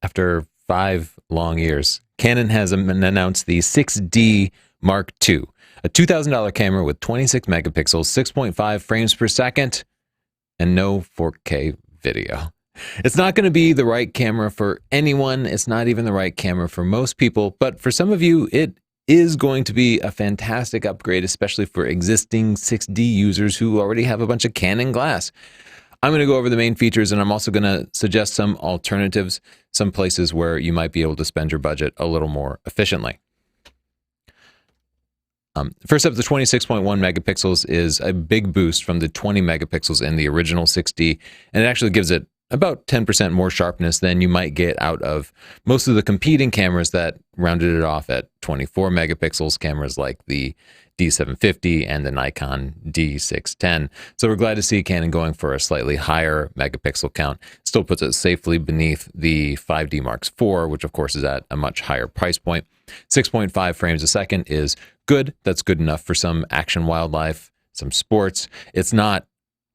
after 5 long years, Canon has announced the 6D Mark II, a $2,000 camera with 26 megapixels, 6.5 frames per second, and no 4K video. It's not going to be the right camera for anyone. It's not even the right camera for most people, but for some of you, it is going to be a fantastic upgrade, especially for existing 6D users who already have a bunch of Canon glass. I'm going to go over the main features, and I'm also going to suggest some alternatives, some places where you might be able to spend your budget a little more efficiently. First up, the 26.1 megapixels is a big boost from the 20 megapixels in the original 6D, and it actually gives it about 10% more sharpness than you might get out of most of the competing cameras that rounded it off at 24 megapixels, cameras like the D750 and the Nikon D610. So we're glad to see Canon going for a slightly higher megapixel count. Still puts it safely beneath the 5D Mark IV, which of course is at a much higher price point. 6.5 frames a second is good. That's good enough for some action wildlife, some sports. It's not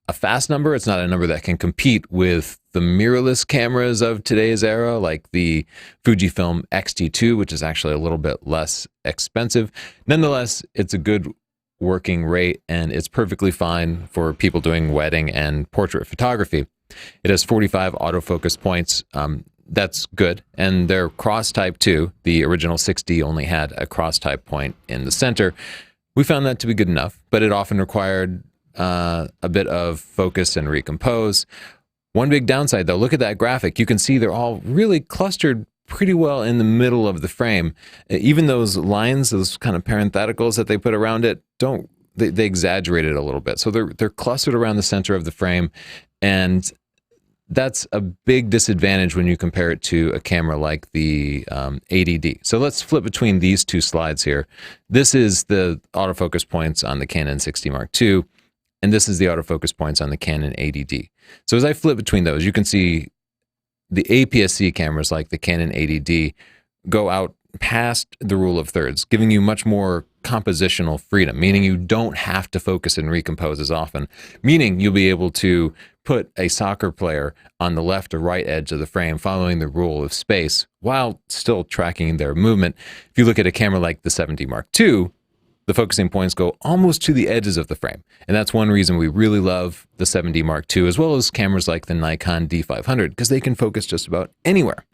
a fast number. It's not a number that can compete with the mirrorless cameras of today's era, like the Fujifilm X-T2, which is actually a little bit less expensive. Nonetheless, it's a good working rate, and it's perfectly fine for people doing wedding and portrait photography. It has 45 autofocus points. That's good. And they're cross-type too. The original 6D only had a cross-type point in the center. We found that to be good enough, but it often required a bit of focus and recompose. One big downside though, look at that graphic. You can see they're all really clustered pretty well in the middle of the frame. Even those lines, those kind of parentheticals that they put around it, they exaggerate it a little bit. So they're clustered around the center of the frame, and that's a big disadvantage when you compare it to a camera like the 80D. So let's flip between these two slides here. This is the autofocus points on the Canon 6D Mark II, and this is the autofocus points on the Canon 80D. So as I flip between those, you can see the APS-C cameras like the Canon 80D go out past the rule of thirds, giving you much more compositional freedom, meaning you don't have to focus and recompose as often, meaning you'll be able to put a soccer player on the left or right edge of the frame following the rule of space while still tracking their movement. If you look at a camera like the 7D Mark II, the focusing points go almost to the edges of the frame. And that's one reason we really love the 7D Mark II, as well as cameras like the Nikon D500, because they can focus just about anywhere.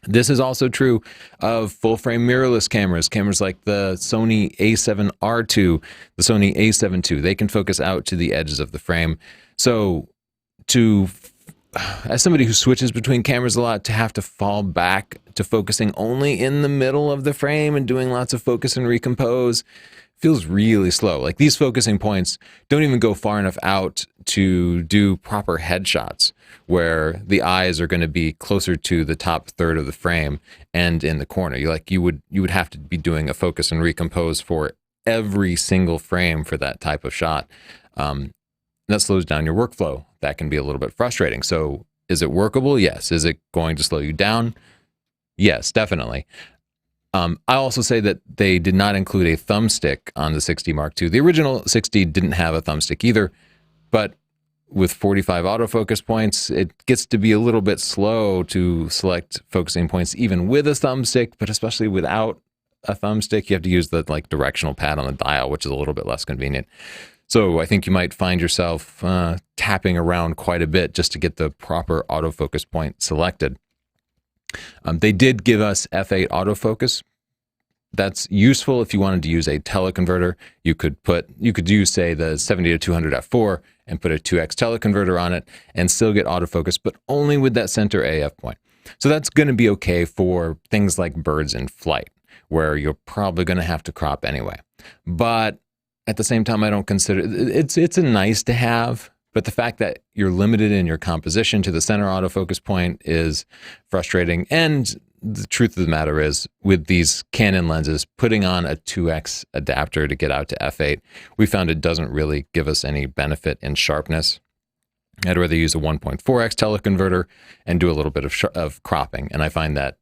This is also true of full-frame mirrorless cameras, cameras like the Sony A7R II, the Sony A7 II. They can focus out to the edges of the frame. So as somebody who switches between cameras a lot, to have to fall back to focusing only in the middle of the frame and doing lots of focus and recompose feels really slow. Like, these focusing points don't even go far enough out to do proper headshots where the eyes are going to be closer to the top third of the frame and in the corner. You would have to be doing a focus and recompose for every single frame for that type of shot. That slows down your workflow. That can be a little bit frustrating. So is it workable? Yes. Is it going to slow you down? Yes, definitely. I also say that they did not include a thumbstick on the 6D Mark II. The original 6D didn't have a thumbstick either, but with 45 autofocus points, it gets to be a little bit slow to select focusing points even with a thumbstick, but especially without a thumbstick, you have to use the directional pad on the dial, which is a little bit less convenient. So I think you might find yourself tapping around quite a bit just to get the proper autofocus point selected. They did give us f8 autofocus. That's useful if you wanted to use a teleconverter. You could use, say, the 70-200 f4 and put a 2x teleconverter on it and still get autofocus, but only with that center AF point. So that's going to be okay for things like birds in flight, where you're probably going to have to crop anyway. But at the same time, I don't consider it's a nice to have, but the fact that you're limited in your composition to the center autofocus point is frustrating. And the truth of the matter is, with these Canon lenses, putting on a 2x adapter to get out to f8, we found it doesn't really give us any benefit in sharpness. I'd rather use a 1.4x teleconverter and do a little bit of cropping. And I find that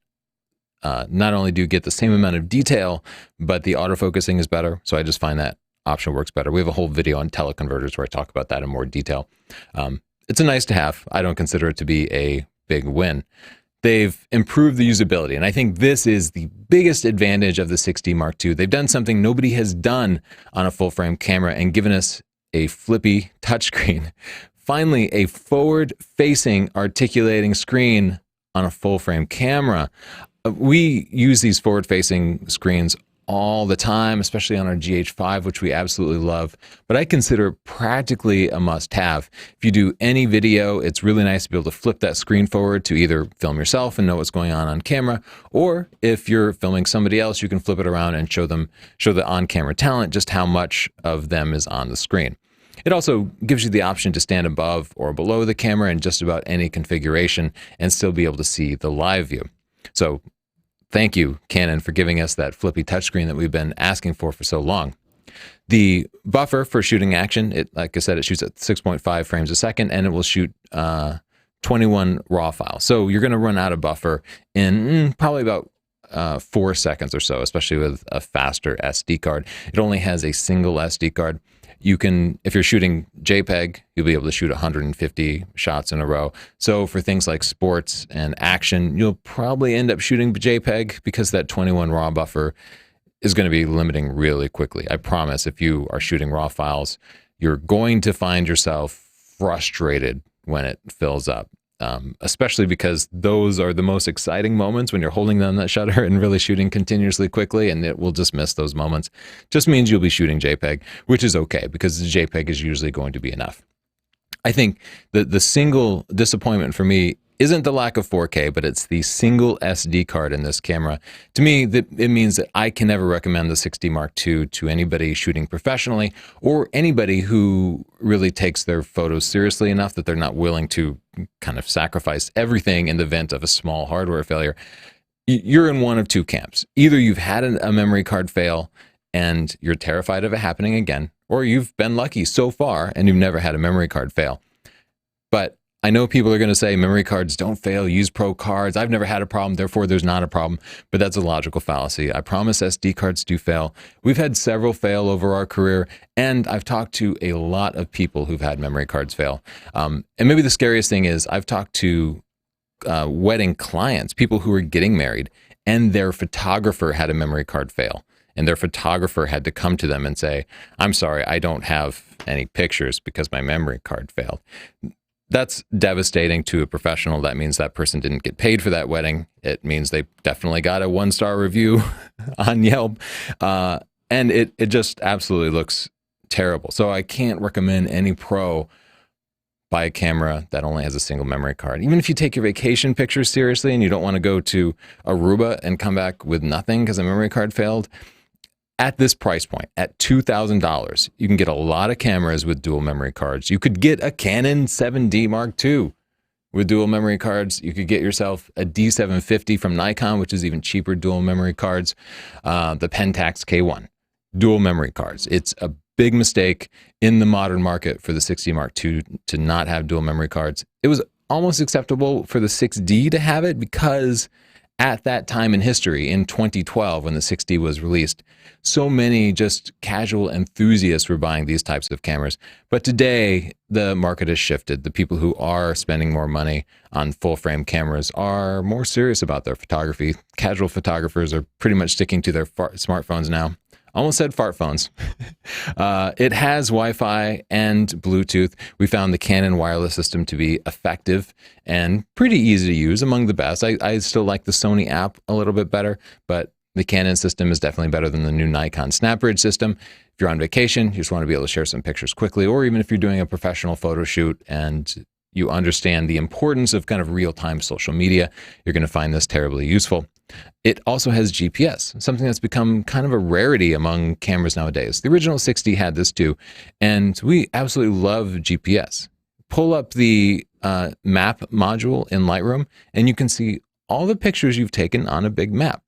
not only do you get the same amount of detail, but the autofocusing is better. So I just find that option works better. We have a whole video on teleconverters where I talk about that in more detail. It's a nice to have. I don't consider it to be a big win. They've improved the usability, and I think this is the biggest advantage of the 6D Mark II. They've done something nobody has done on a full-frame camera and given us a flippy touchscreen. Finally, a forward-facing articulating screen on a full-frame camera. We use these forward-facing screens all the time, especially on our GH5, which we absolutely love, but I consider practically a must-have. If you do any video, it's really nice to be able to flip that screen forward to either film yourself and know what's going on camera, or if you're filming somebody else, you can flip it around and show the on-camera talent just how much of them is on the screen. It also gives you the option to stand above or below the camera in just about any configuration and still be able to see the live view. So thank you, Canon, for giving us that flippy touchscreen that we've been asking for so long. The buffer for shooting action, like I said, it shoots at 6.5 frames a second, and it will shoot 21 RAW files. So you're going to run out of buffer in probably about 4 seconds or so, especially with a faster SD card. It only has a single SD card. You can, if you're shooting JPEG, you'll be able to shoot 150 shots in a row. So for things like sports and action, you'll probably end up shooting JPEG because that 21 RAW buffer is going to be limiting really quickly. I promise if you are shooting RAW files, you're going to find yourself frustrated when it fills up. Especially because those are the most exciting moments when you're holding down that shutter and really shooting continuously quickly, and it will just miss those moments. Just means you'll be shooting JPEG, which is okay because the JPEG is usually going to be enough. I think the single disappointment for me isn't the lack of 4K, but it's the single SD card in this camera. To me, it means that I can never recommend the 6D Mark II to anybody shooting professionally or anybody who really takes their photos seriously enough that they're not willing to kind of sacrifice everything in the event of a small hardware failure. You're in one of two camps. Either you've had a memory card fail and you're terrified of it happening again, or you've been lucky so far and you've never had a memory card fail. But I know people are going to say memory cards don't fail, use pro cards. I've never had a problem, therefore there's not a problem. But that's a logical fallacy. I promise SD cards do fail. We've had several fail over our career, and I've talked to a lot of people who've had memory cards fail. And maybe the scariest thing is I've talked to wedding clients, people who are getting married, and their photographer had a memory card fail. And their photographer had to come to them and say, I'm sorry, I don't have any pictures because my memory card failed. That's devastating to a professional. That means that person didn't get paid for that wedding. It means they definitely got a 1-star review on Yelp. And it just absolutely looks terrible. So I can't recommend any pro buy a camera that only has a single memory card. Even if you take your vacation pictures seriously and you don't want to go to Aruba and come back with nothing because a memory card failed, at this price point, at $2,000, you can get a lot of cameras with dual memory cards. You could get a Canon 7D Mark II with dual memory cards. You could get yourself a D750 from Nikon, which is even cheaper dual memory cards. The Pentax K1, dual memory cards. It's a big mistake in the modern market for the 6D Mark II to not have dual memory cards. It was almost acceptable for the 6D to have it because at that time in history, in 2012, when the 6D was released, so many just casual enthusiasts were buying these types of cameras. But today, the market has shifted. The people who are spending more money on full-frame cameras are more serious about their photography. Casual photographers are pretty much sticking to their smartphones now. Almost said fart phones. It has Wi-Fi and Bluetooth. We found the Canon wireless system to be effective and pretty easy to use, among the best. I still like the Sony app a little bit better, but the Canon system is definitely better than the new Nikon SnapBridge system. If you're on vacation, you just want to be able to share some pictures quickly, or even if you're doing a professional photo shoot and you understand the importance of kind of real-time social media, you're going to find this terribly useful. It also has GPS, something that's become kind of a rarity among cameras nowadays. The original 6D had this too, and we absolutely love GPS. Pull up the map module in Lightroom, and you can see all the pictures you've taken on a big map.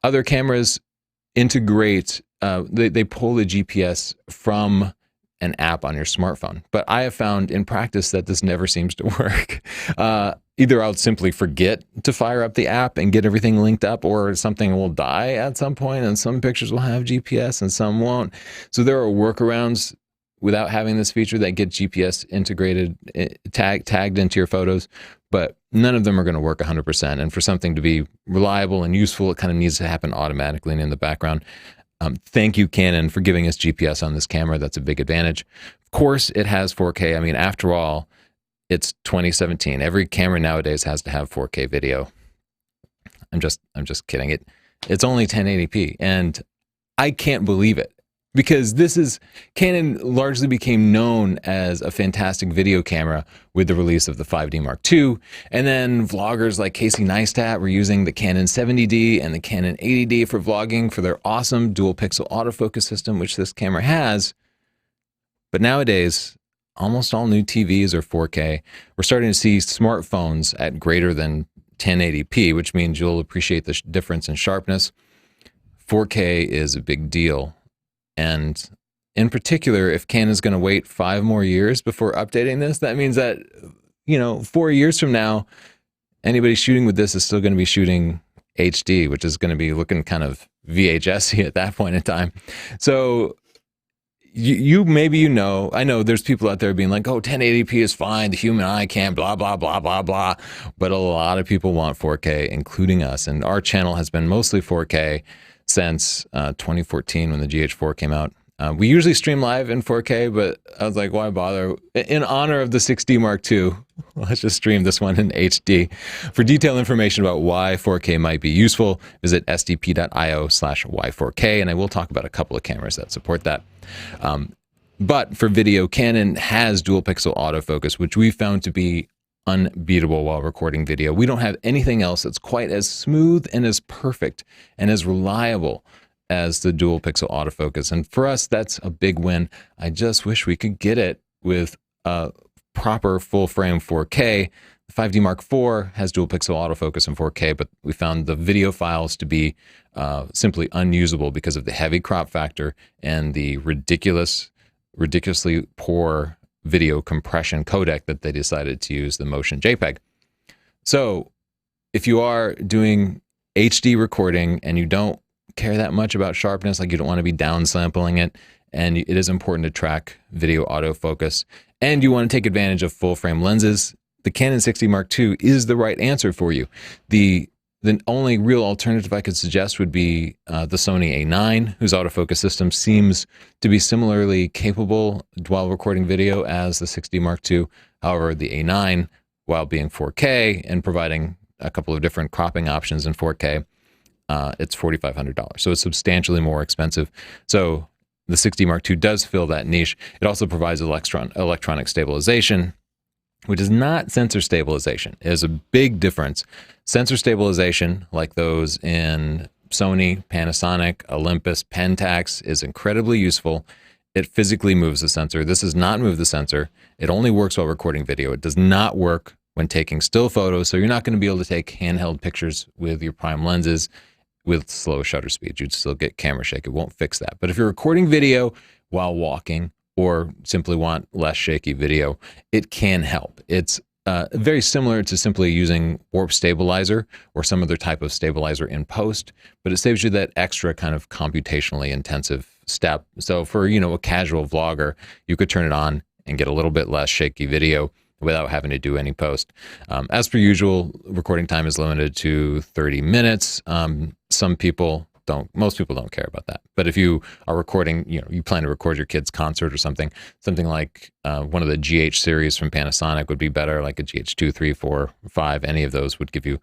Other cameras integrate, they pull the GPS from an app on your smartphone. But I have found in practice that this never seems to work. Either I'll simply forget to fire up the app and get everything linked up, or something will die at some point, and some pictures will have GPS and some won't. So there are workarounds without having this feature that get GPS integrated, tagged into your photos. But none of them are going to work 100%. And for something to be reliable and useful, it kind of needs to happen automatically and in the background. Thank you, Canon, for giving us GPS on this camera. That's a big advantage. Of course, it has 4K. I mean, after all, it's 2017. Every camera nowadays has to have 4K video. I'm just kidding. It's only 1080p, and I can't believe it, because Canon largely became known as a fantastic video camera with the release of the 5D Mark II, and then vloggers like Casey Neistat were using the Canon 70D and the Canon 80D for vlogging for their awesome dual pixel autofocus system, which this camera has. But nowadays, almost all new TVs are 4K. We're starting to see smartphones at greater than 1080p, which means you'll appreciate the difference in sharpness. 4K is a big deal. And in particular, if Canon's going to wait 5 more years before updating this, that means that, 4 years from now, anybody shooting with this is still going to be shooting HD, which is going to be looking kind of VHS-y at that point in time. So I know there's people out there being like, oh, 1080p is fine, the human eye can't, blah, blah, blah, blah, blah. But a lot of people want 4K, including us. And our channel has been mostly 4K since 2014 when the GH4 came out. We usually stream live in 4K, but I was like, why bother? In honor of the 6D Mark II, let's just stream this one in HD. For detailed information about why 4K might be useful, visit sdp.io/y4k, and I will talk about a couple of cameras that support that. But for video, Canon has dual pixel autofocus, which we found to be unbeatable while recording video. We don't have anything else that's quite as smooth and as perfect and as reliable as the dual pixel autofocus. And for us, that's a big win. I just wish we could get it with a proper full frame 4K. The 5D Mark IV has dual pixel autofocus in 4K, but we found the video files to be simply unusable because of the heavy crop factor and the ridiculously poor video compression codec that they decided to use, the Motion JPEG. So if you are doing HD recording and you don't care that much about sharpness, like you don't want to be downsampling it, and it is important to track video autofocus, and you want to take advantage of full frame lenses, the Canon 60 Mark II is the right answer for you. The only real alternative I could suggest would be the Sony A9, whose autofocus system seems to be similarly capable while recording video as the 60 Mark II. However, the A9, while being 4K and providing a couple of different cropping options in 4K, it's $4,500. So it's substantially more expensive. So the 60 Mark II does fill that niche. It also provides electronic stabilization, which is not sensor stabilization. It is a big difference. Sensor stabilization, like those in Sony, Panasonic, Olympus, Pentax, is incredibly useful. It physically moves the sensor. This does not move the sensor. It only works while recording video. It does not work when taking still photos, so you're not going to be able to take handheld pictures with your prime lenses with slow shutter speeds. You'd still get camera shake. It won't fix that. But if you're recording video while walking or simply want less shaky video, it can help. It's very similar to simply using warp stabilizer or some other type of stabilizer in post, but it saves you that extra kind of computationally intensive step. So for, a casual vlogger, you could turn it on and get a little bit less shaky video without having to do any post. As per usual, recording time is limited to 30 minutes. Most people don't care about that. But if you are recording, you plan to record your kid's concert or something like one of the GH series from Panasonic would be better, like a GH2, 3, 4, 5, any of those would give you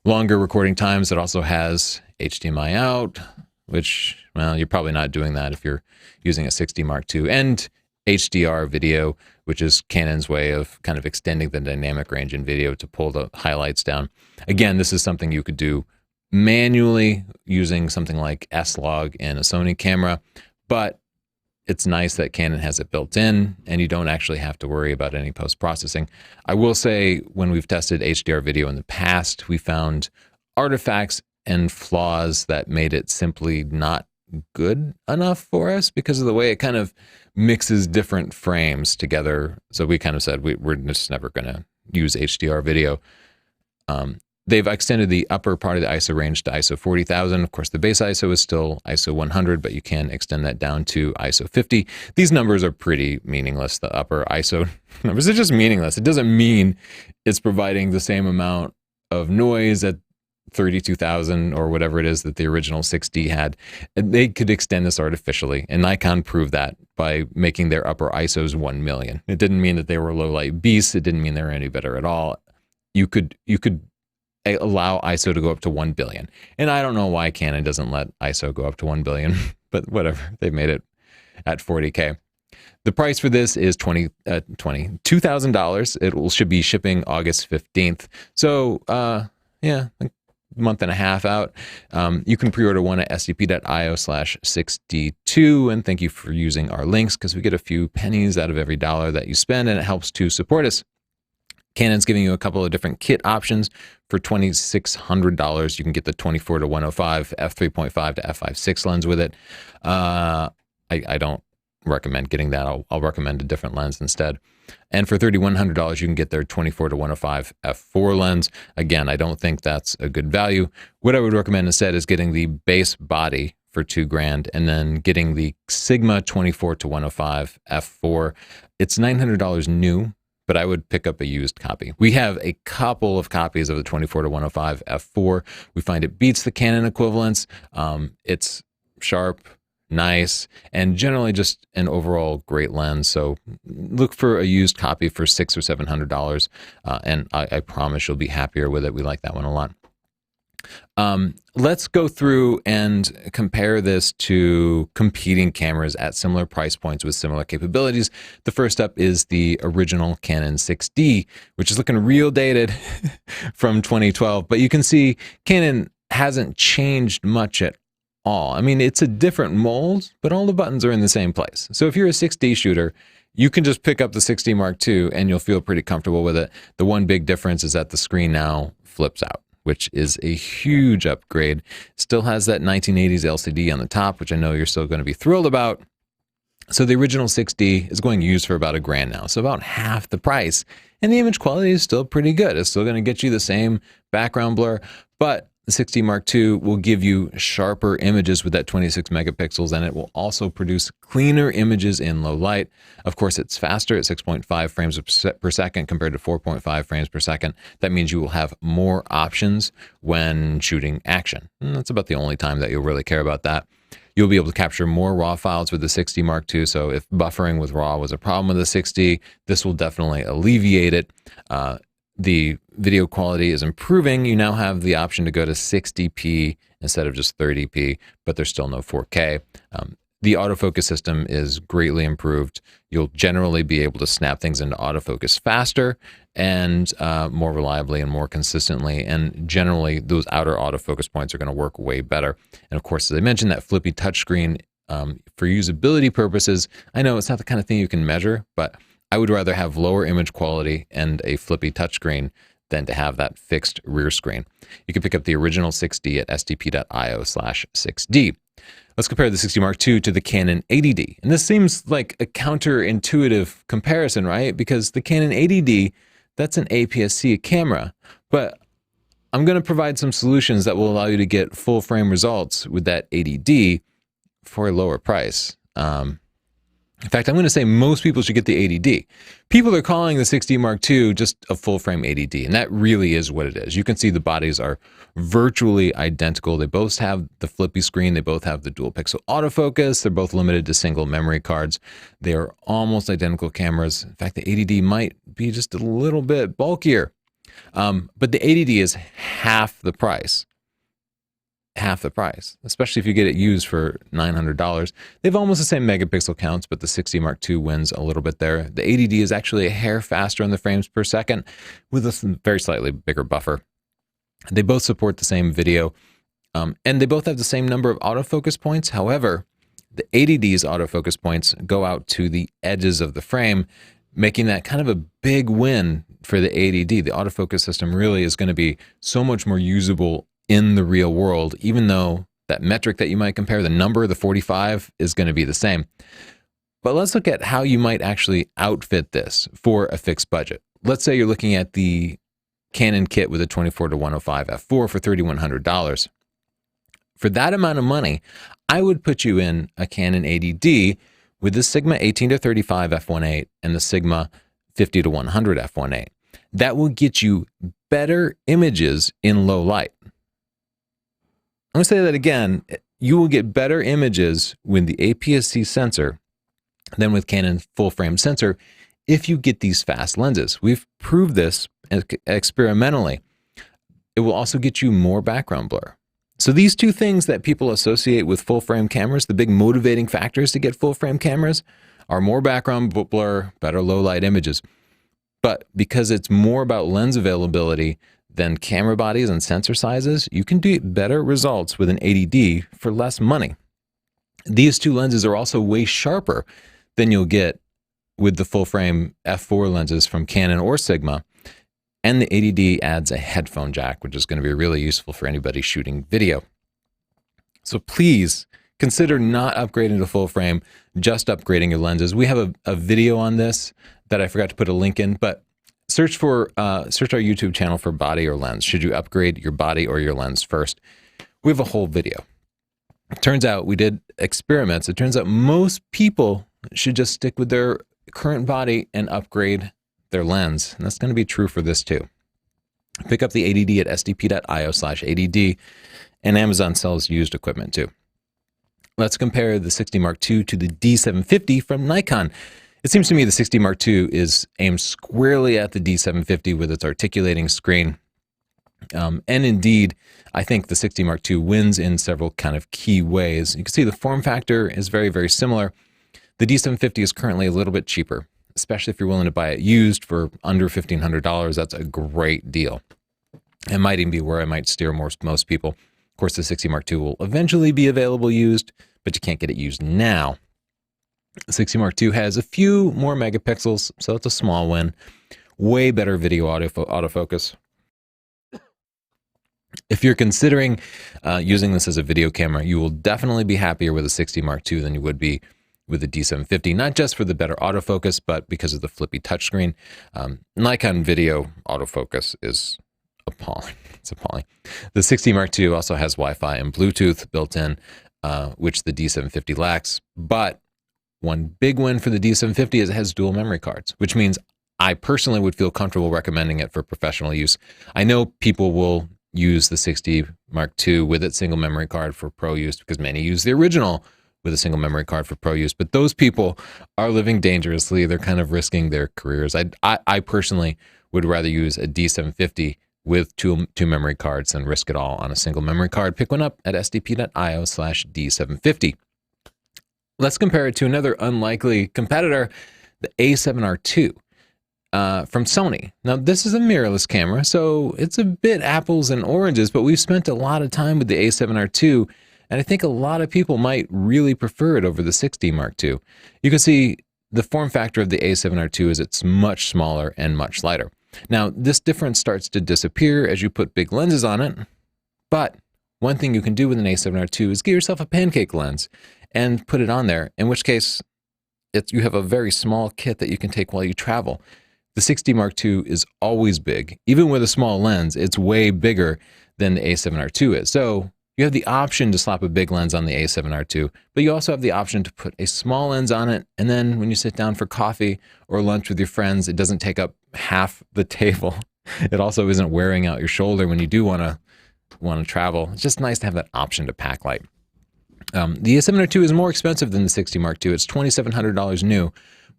longer recording times. It also has HDMI out, which, you're probably not doing that if you're using a 60 Mark II, and HDR video, which is Canon's way of kind of extending the dynamic range in video to pull the highlights down. Again, this is something you could do manually using something like S-Log in a Sony camera, but it's nice that Canon has it built in and you don't actually have to worry about any post-processing. I will say, when we've tested HDR video in the past, we found artifacts and flaws that made it simply not good enough for us because of the way it kind of mixes different frames together. So we kind of said we're just never going to use HDR video. They've extended the upper part of the ISO range to ISO 40,000. Of course, the base ISO is still ISO 100, but you can extend that down to ISO 50. These numbers are pretty meaningless. The upper ISO numbers are just meaningless. It doesn't mean it's providing the same amount of noise at 32,000 or whatever it is that the original 6D had. They could extend this artificially, and Nikon proved that by making their upper ISOs 1 million. It didn't mean that they were low light beasts. It didn't mean they were any better at all. You could allow ISO to go up to 1 billion. And I don't know why Canon doesn't let ISO go up to 1 billion, but whatever. They've made it at 40K. The price for this is $2,000. It should be shipping August 15th. So, yeah, a month and a half out. You can pre-order one at sdp.io/6d2. And thank you for using our links, because we get a few pennies out of every dollar that you spend, and it helps to support us. Canon's giving you a couple of different kit options. For $2,600, you can get the 24-105 f3.5 to f5.6 lens with it. I don't recommend getting that. I'll recommend a different lens instead. And for $3,100, you can get their 24-105 f4 lens. Again, I don't think that's a good value. What I would recommend instead is getting the base body for $2,000 and then getting the Sigma 24-105 f4. It's $900 new, but I would pick up a used copy. We have a couple of copies of the 24-105 f4. We find it beats the Canon equivalents. It's sharp, nice, and generally just an overall great lens. So look for a used copy for $600 or $700, and I promise you'll be happier with it. We like that one a lot. Let's go through and compare this to competing cameras at similar price points with similar capabilities. The first up is the original Canon 6D, which is looking real dated from 2012, but you can see Canon hasn't changed much at all. I mean, it's a different mold, but all the buttons are in the same place. So if you're a 6D shooter, you can just pick up the 6D Mark II and you'll feel pretty comfortable with it. The one big difference is that the screen now flips out, which is a huge upgrade. Still has that 1980s LCD on the top, which I know you're still going to be thrilled about. So the original 6D is going used for about $1,000 now, so about half the price. And the image quality is still pretty good. It's still going to get you the same background blur, but the 6D Mark II will give you sharper images with that 26 megapixels, and it will also produce cleaner images in low light. Of course, it's faster at 6.5 frames per second compared to 4.5 frames per second. That means you will have more options when shooting action. And that's about the only time that you'll really care about that. You'll be able to capture more RAW files with the 6D Mark II, so if buffering with RAW was a problem with the 6D, this will definitely alleviate it. The video quality is improving. You now have the option to go to 60p instead of just 30p, but there's still no 4K. The autofocus system is greatly improved. You'll generally be able to snap things into autofocus faster and more reliably and more consistently. And generally, those outer autofocus points are going to work way better. And of course, as I mentioned, that flippy touchscreen for usability purposes, I know it's not the kind of thing you can measure, but I would rather have lower image quality and a flippy touchscreen than to have that fixed rear screen. You can pick up the original 6D at sdp.io/6D. Let's compare the 6D Mark II to the Canon 80D. And this seems like a counterintuitive comparison, right? Because the Canon 80D, that's an APS-C camera. But I'm going to provide some solutions that will allow you to get full frame results with that 80D for a lower price. In fact, I'm going to say most people should get the 80D. People are calling the 6D Mark II just a full-frame 80D, and that really is what it is. You can see the bodies are virtually identical. They both have the flippy screen. They both have the dual-pixel autofocus. They're both limited to single memory cards. They are almost identical cameras. In fact, the 80D might be just a little bit bulkier, but the 80D is half the price. Half the price, especially if you get it used for $900. They have almost the same megapixel counts, but the 6D Mark II wins a little bit there. The 80D is actually a hair faster in the frames per second with a very slightly bigger buffer. They both support the same video, and they both have the same number of autofocus points. However, the 80D's autofocus points go out to the edges of the frame, making that kind of a big win for the 80D. The autofocus system really is going to be so much more usable in the real world, even though that metric that you might compare, the number, the 45, is going to be the same. But let's look at how you might actually outfit this for a fixed budget. Let's say you're looking at the Canon kit with a 24-105 f4 for $3,100. For that amount of money, I would put you in a Canon 80D with the Sigma 18-35 f1.8 and the Sigma 50-100 f1.8. That will get you better images in low light. I'm going to say that again. You will get better images with the APS-C sensor than with Canon full-frame sensor if you get these fast lenses. We've proved this experimentally. It will also get you more background blur. So these two things that people associate with full-frame cameras, the big motivating factors to get full-frame cameras, are more background blur, better low-light images. But because it's more about lens availability than camera bodies and sensor sizes, you can get better results with an 80D for less money. These two lenses are also way sharper than you'll get with the full-frame f4 lenses from Canon or Sigma. And the 80D adds a headphone jack, which is going to be really useful for anybody shooting video. So please consider not upgrading to full frame, just upgrading your lenses. We have a video on this that I forgot to put a link in, but search our YouTube channel for body or lens. Should you upgrade your body or your lens first? We have a whole video. It turns out we did experiments. It turns out most people should just stick with their current body and upgrade their lens. And that's going to be true for this too. Pick up the 80D at sdp.io/80D, and Amazon sells used equipment too. Let's compare the 60 Mark II to the D750 from Nikon. It seems to me the 60 Mark II is aimed squarely at the D750 with its articulating screen. And indeed, I think the 60 Mark II wins in several kind of key ways. You can see the form factor is very, very similar. The D750 is currently a little bit cheaper, especially if you're willing to buy it used for under $1,500. That's a great deal. It might even be where I might steer most people. Of course, the 60 Mark II will eventually be available used, but you can't get it used now. The 60 Mark II has a few more megapixels, so it's a small win. Way better video autofocus. If you're considering using this as a video camera, you will definitely be happier with a 60 Mark II than you would be with the D750, not just for the better autofocus, but because of the flippy touchscreen. Nikon video autofocus is appalling. It's appalling. The 60 Mark II also has Wi-Fi and Bluetooth built in, which the D750 lacks. But one big win for the D750 is it has dual memory cards, which means I personally would feel comfortable recommending it for professional use. I know people will use the 60 Mark II with its single memory card for pro use because many use the original with a single memory card for pro use, but those people are living dangerously. They're kind of risking their careers. I personally would rather use a D750 with two memory cards than risk it all on a single memory card. Pick one up at sdp.io/D750. Let's compare it to another unlikely competitor, the A7R II from Sony. Now, this is a mirrorless camera, so it's a bit apples and oranges, but we've spent a lot of time with the A7R II, and I think a lot of people might really prefer it over the 60 Mark II. You can see the form factor of the A7R II is it's much smaller and much lighter. Now, this difference starts to disappear as you put big lenses on it, but one thing you can do with an A7R II is get yourself a pancake lens and put it on there, in which case you have a very small kit that you can take while you travel. The 60 Mark II is always big. Even with a small lens, it's way bigger than the A7R II is. So you have the option to slap a big lens on the A7R II, but you also have the option to put a small lens on it, and then when you sit down for coffee or lunch with your friends, it doesn't take up half the table. It also isn't wearing out your shoulder when you do want to travel. It's just nice to have that option to pack light. The A7R II is more expensive than the 60 Mark II. It's $2,700 new,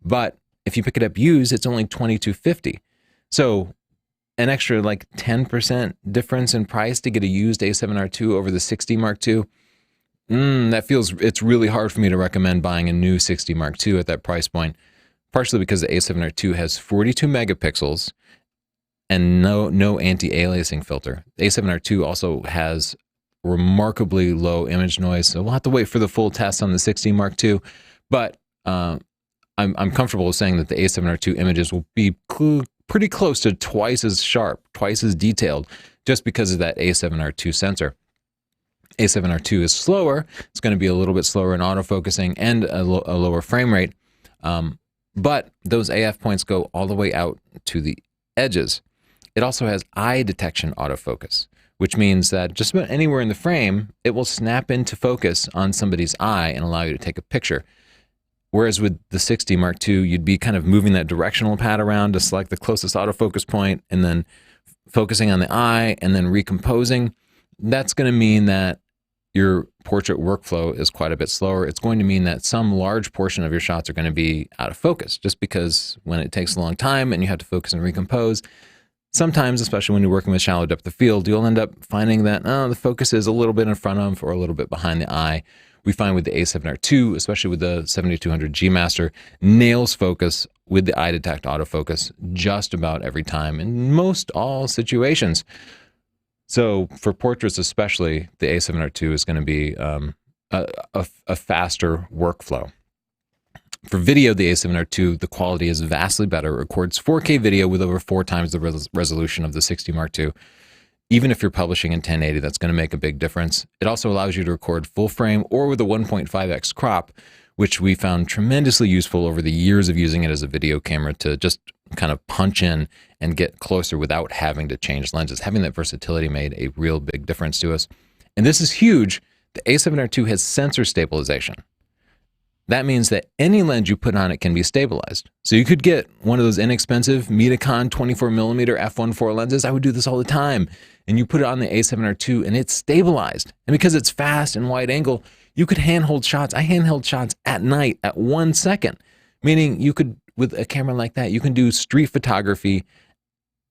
but if you pick it up used, it's only $2,250. So an extra like 10% difference in price to get a used A7R II over the 60 Mark II. It's really hard for me to recommend buying a new 60 Mark II at that price point, partially because the A7R II has 42 megapixels and no anti-aliasing filter. The A7R II also has remarkably low image noise, so we'll have to wait for the full test on the 60 Mark II, but I'm comfortable with saying that the A7R II images will be pretty close to twice as sharp, twice as detailed, just because of that A7R II sensor. A7R II is slower. It's going to be a little bit slower in autofocusing and a lower frame rate, but those AF points go all the way out to the edges. it also has eye detection autofocus, which means that just about anywhere in the frame, it will snap into focus on somebody's eye and allow you to take a picture. Whereas with the 60 Mark II, you'd be kind of moving that directional pad around to select the closest autofocus point and then focusing on the eye and then recomposing. That's going to mean that your portrait workflow is quite a bit slower. It's going to mean that some large portion of your shots are going to be out of focus, just because when it takes a long time and you have to focus and recompose, sometimes, especially when you're working with shallow depth of field, you'll end up finding that the focus is a little bit in front of or a little bit behind the eye. We find with the A7R II, especially with the 7200 G Master, nails focus with the eye detect autofocus just about every time in most all situations. So for portraits especially, the A7R II is going to be a faster workflow. For video, the A7R II, the quality is vastly better. It records 4K video with over 4 times the resolution of the 60 Mark II. Even if you're publishing in 1080, that's going to make a big difference. It also allows you to record full frame or with a 1.5x crop, which we found tremendously useful over the years of using it as a video camera to just kind of punch in and get closer without having to change lenses. Having that versatility made a real big difference to us. And this is huge. The A7R II has sensor stabilization. That means that any lens you put on it can be stabilized. So you could get one of those inexpensive Metacon 24mm f1.4 lenses. I would do this all the time. And you put it on the A7R II and it's stabilized. And because it's fast and wide angle, you could handhold shots. I handheld shots at night at 1 second, meaning you could, with a camera like that, you can do street photography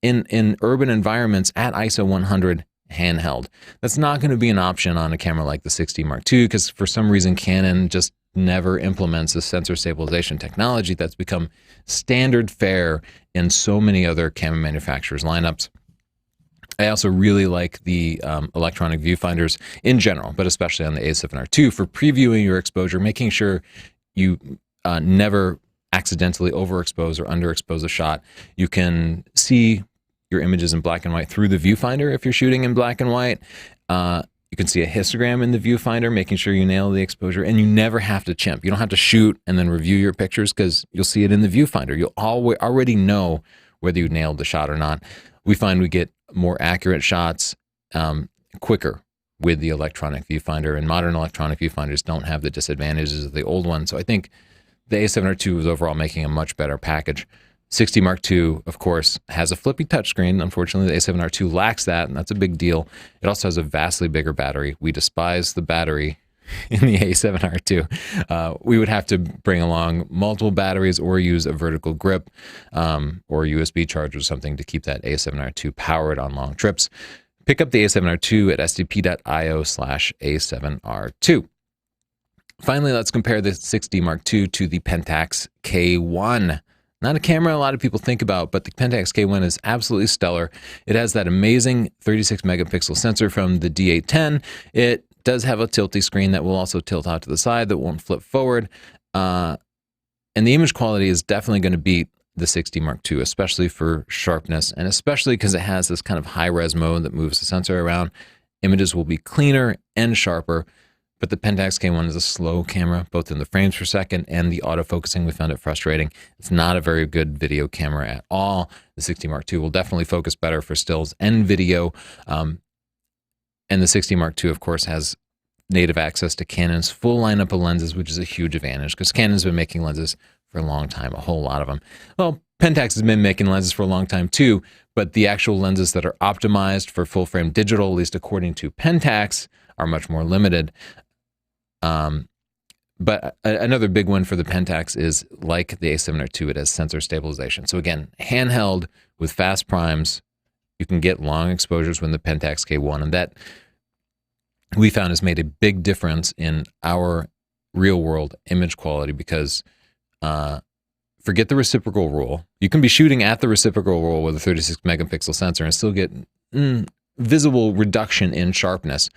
in urban environments at ISO 100 handheld. That's not going to be an option on a camera like the 60 Mark II because for some reason Canon just never implements the sensor stabilization technology that's become standard fare in so many other camera manufacturers' lineups. I also really like the electronic viewfinders in general, but especially on the A7R II for previewing your exposure, making sure you never accidentally overexpose or underexpose a shot. You can see your images in black and white through the viewfinder if you're shooting in black and white. You can see a histogram in the viewfinder, making sure you nail the exposure, and you never have to chimp. You don't have to shoot and then review your pictures because you'll see it in the viewfinder. You'll already know whether you nailed the shot or not. We find we get more accurate shots quicker with the electronic viewfinder, and modern electronic viewfinders don't have the disadvantages of the old one. So I think the A7R II is overall making a much better package. 60 Mark II, of course, has a flippy touchscreen. Unfortunately, the A7R II lacks that, and that's a big deal. It also has a vastly bigger battery. We despise the battery in the A7R II. We would have to bring along multiple batteries or use a vertical grip or USB charger or something to keep that A7R II powered on long trips. Pick up the A7R II at sdp.io/A7R2. Finally, let's compare the 60 Mark II to the Pentax K1. Not a camera a lot of people think about, but the Pentax K1 is absolutely stellar. It has that amazing 36 megapixel sensor from the D810. It does have a tilty screen that will also tilt out to the side that won't flip forward. And the image quality is definitely going to beat the 60 Mark II, especially for sharpness, and especially because it has this kind of high-res mode that moves the sensor around. Images will be cleaner and sharper. But the Pentax K1 is a slow camera, both in the frames per second and the autofocusing. We found it frustrating. It's not a very good video camera at all. The 60 Mark II will definitely focus better for stills and video. And the 60 Mark II, of course, has native access to Canon's full lineup of lenses, which is a huge advantage because Canon's been making lenses for a long time, a whole lot of them. Well, Pentax has been making lenses for a long time too, but the actual lenses that are optimized for full-frame digital, at least according to Pentax, are much more limited. But another big one for the Pentax is, like the A7R II, it has sensor stabilization. So again, handheld with fast primes, you can get long exposures with the Pentax K1, and that we found has made a big difference in our real-world image quality because forget the reciprocal rule. You can be shooting at the reciprocal rule with a 36 megapixel sensor and still get visible reduction in sharpness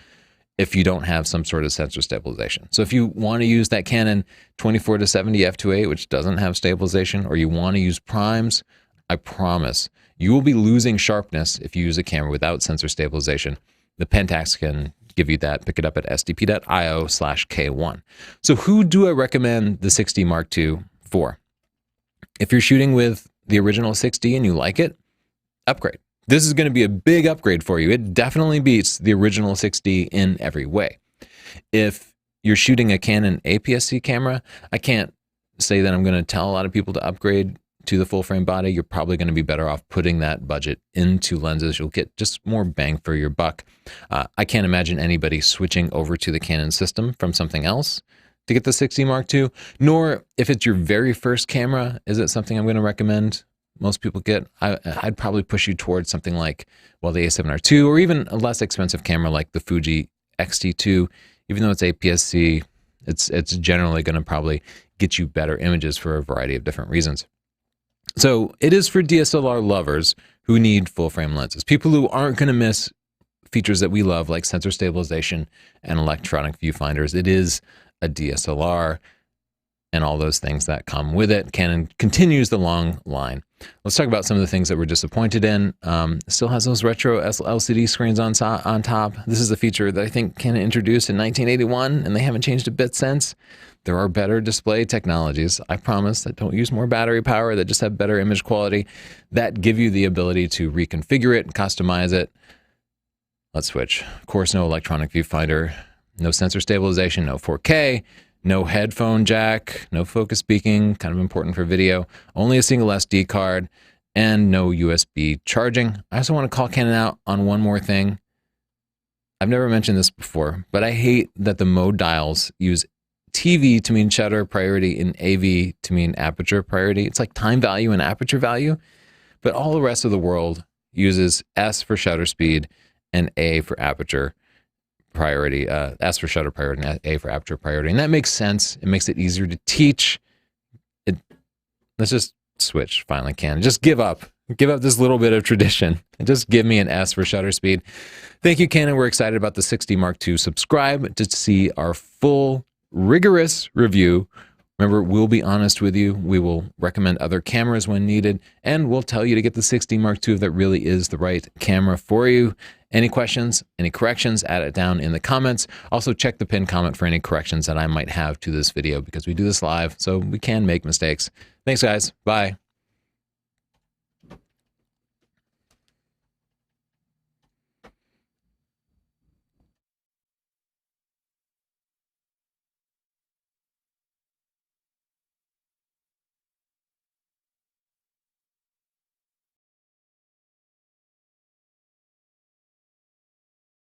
if you don't have some sort of sensor stabilization. So if you want to use that Canon 24-70 f2.8, which doesn't have stabilization, or you want to use primes, I promise you will be losing sharpness if you use a camera without sensor stabilization. The Pentax can give you that. Pick it up at sdp.io/K1. So who do I recommend the 60 Mark II for? If you're shooting with the original 60 and you like it, upgrade. This is going to be a big upgrade for you. It definitely beats the original 6D in every way. If you're shooting a Canon APS-C camera, I can't say that I'm going to tell a lot of people to upgrade to the full frame body. You're probably going to be better off putting that budget into lenses. You'll get just more bang for your buck. I can't imagine anybody switching over to the Canon system from something else to get the 6D Mark II, nor if it's your very first camera, is it something I'm going to recommend most people get. I'd probably push you towards something like, well, the A7R II, or even a less expensive camera like the Fuji X-T2. Even though it's APS-C, it's generally going to probably get you better images for a variety of different reasons. So it is for DSLR lovers who need full frame lenses, people who aren't going to miss features that we love like sensor stabilization and electronic viewfinders. It is a DSLR and all those things that come with it. Canon continues the long line. Let's talk about some of the things that we're disappointed in. It still has those retro LCD screens on top. This is a feature that I think Canon introduced in 1981, and they haven't changed a bit since. There are better display technologies, I promise, that don't use more battery power, that just have better image quality, that give you the ability to reconfigure it and customize it. Let's switch. Of course, no electronic viewfinder, no sensor stabilization, no 4K, no headphone jack, no focus peaking, kind of important for video, only a single SD card, and no USB charging. I also want to call Canon out on one more thing. I've never mentioned this before, but I hate that the mode dials use TV to mean shutter priority and AV to mean aperture priority. It's like time value and aperture value, but all the rest of the world uses S for shutter speed and A for aperture priority, S for shutter priority and A for aperture priority. And that makes sense. It makes it easier to teach. Let's just switch finally, Canon. Just give up this little bit of tradition and just give me an S for shutter speed. Thank you, Canon. We're excited about the 6D Mark II. Subscribe to see our full rigorous review. Remember, we'll be honest with you. We will recommend other cameras when needed, and we'll tell you to get the 6D Mark II if that really is the right camera for you. Any questions, any corrections, add it down in the comments. Also, check the pinned comment for any corrections that I might have to this video, because we do this live, so we can make mistakes. Thanks, guys. Bye.